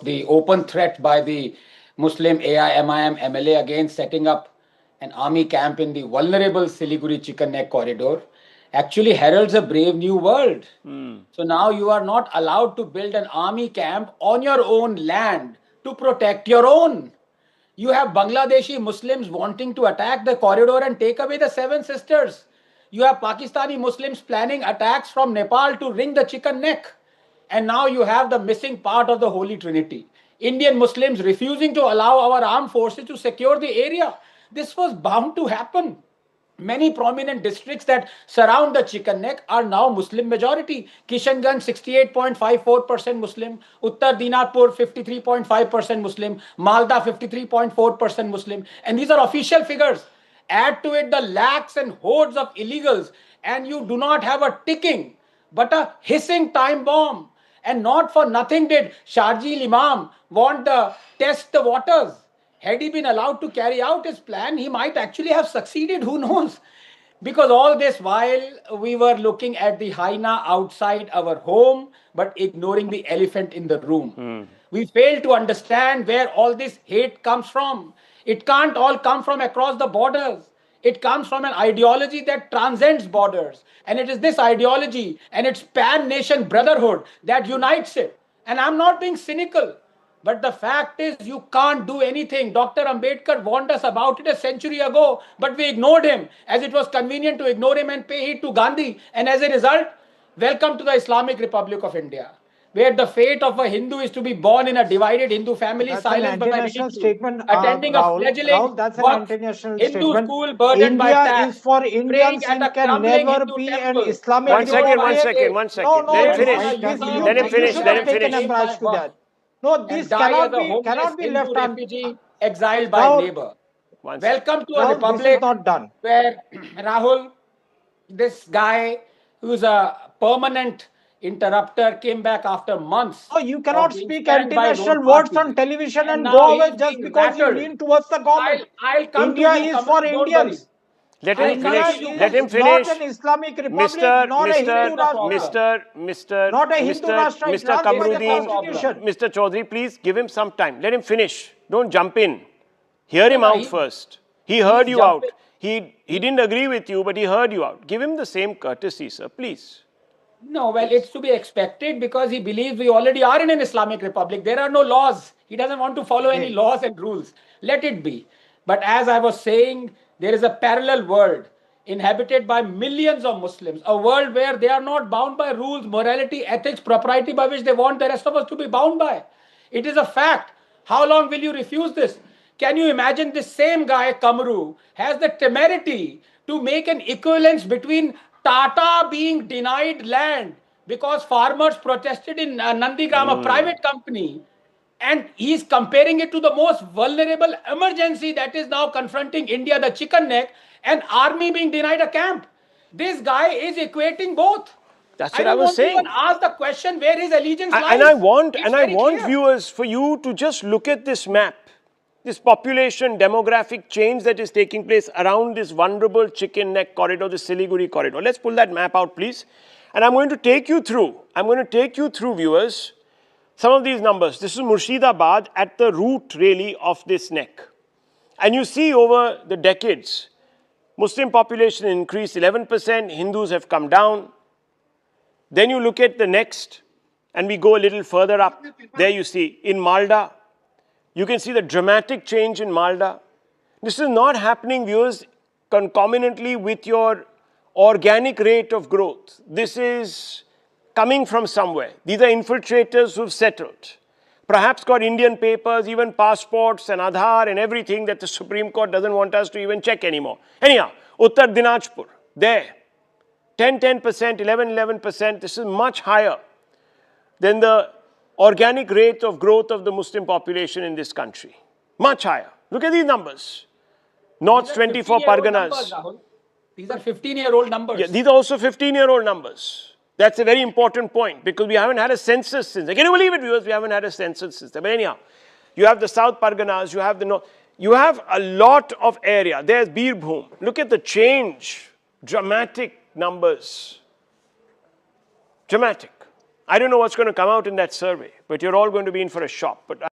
the open threat by the Muslim AIMIM MLA against setting up an army camp in the vulnerable Siliguri Chicken Neck Corridor actually heralds a brave new world. So now you are not allowed to build an army camp on your own land to protect your own. You have Bangladeshi Muslims wanting to attack the corridor and take away the Seven Sisters. You have Pakistani Muslims planning attacks from Nepal to wring the chicken neck. And now you have the missing part of the Holy Trinity. Indian Muslims refusing to allow our armed forces to secure the area. This was bound to happen. Many prominent districts that surround the chicken neck are now Muslim majority. Kishanganj 68.54% Muslim, Uttar Dinapur 53.5% Muslim, Malda 53.4% Muslim, and these are official figures. Add to it the lakhs and hordes of illegals, and you do not have a ticking but a hissing time bomb. And not for nothing did Sharjeel Imam want to test the waters. Had he been allowed to carry out his plan, he might actually have succeeded. Who knows? Because all this while we were looking at the hyena outside our home, but ignoring the elephant in the room. We fail to understand where all this hate comes from. It can't all come from across the borders. It comes from an ideology that transcends borders. And it is this ideology and its pan-nation brotherhood that unites it. And I'm not being cynical. But the fact is, you can't do anything. Dr. Ambedkar warned us about it a century ago, but we ignored him as it was convenient to ignore him and pay heed to Gandhi. And as a result, welcome to the Islamic Republic of India, where the fate of a Hindu is to be born in a divided Hindu family, That's silenced an by international statement, attending a fledgling That's an Waqf international Hindu statement. school burdened by India tax, is for praying Indians. at a It can crumbling never Hindu be an temple. Islamic One second, one Republic. second, one second. No, Let him no, finish. you Let him finish. should Let have him taken finish. umbrage to that. No, And this die as a homeless cannot be Hindu left on. refugee exiled by Now, neighbor. One second. Welcome to now a this is republic not done. where Rahul, this guy who's a permanent interrupter, came back after months. No, you cannot of being speak spanned by anti-national road words parties. on television and now go away he's just being because you rattled. lean towards the government. I'll come India to you, is Kamal, for don't Indians. Let him India finish. is Let him not finish. an Islamic Republic, Mr. not a Hindu Rashtra. Not a Hindu Rashtra. It Mr. runs by the Kamruddin, constitution. Mr. Chaudhary, please give him some time. Let him finish. Don't jump in. Hear him out first. He heard you out. He didn't agree with you, but he heard you out. Give him the same courtesy, sir, please. No, well, it's to be expected because he believes we already are in an Islamic Republic. There are no laws. He doesn't want to follow any laws and rules. Let it be. But as I was saying, there is a parallel world inhabited by millions of Muslims, a world where they are not bound by rules, morality, ethics, propriety by which they want the rest of us to be bound by. It is a fact. How long will you refuse this? Can you imagine this same guy, Kamru, has the temerity to make an equivalence between Tata being denied land because farmers protested in Nandigram, a private company, and he's comparing it to the most vulnerable emergency that is now confronting India, the chicken neck, and army being denied a camp. This guy is equating both. That's what I was saying. I don't want to even ask the question where his allegiance lies. And I want clear. viewers for you to just look at this map. This population demographic change that is taking place around this vulnerable chicken neck corridor, the Siliguri corridor. Let's pull that map out, please. And I'm going to take you through, viewers, some of these numbers. This is Murshidabad at the root, really, of this neck. And you see over the decades, Muslim population increased 11%, Hindus have come down. Then you look at the next, and we go a little further up. There you see, in Malda, you can see the dramatic change in Malda. This is not happening, viewers, concomitantly with your organic rate of growth. This is coming from somewhere. These are infiltrators who've settled. Perhaps got Indian papers, even passports and Aadhaar and everything that the Supreme Court doesn't want us to even check anymore. Anyhow, Uttar Dinajpur, there. 10%, 11%. This is much higher than the organic rate of growth of the Muslim population in this country. Much higher. Look at these numbers. North's 24 Parganas. These are 15-year-old numbers. Yeah, these are also 15-year-old numbers. That's a very important point because we haven't had a census since. Can you believe it, viewers? We haven't had a census since. But anyhow, you have the South Parganas, you have the North. You have a lot of area. There's Birbhum. Look at the change. Dramatic numbers. Dramatic. I don't know what's going to come out in that survey, but you're all going to be in for a shock. But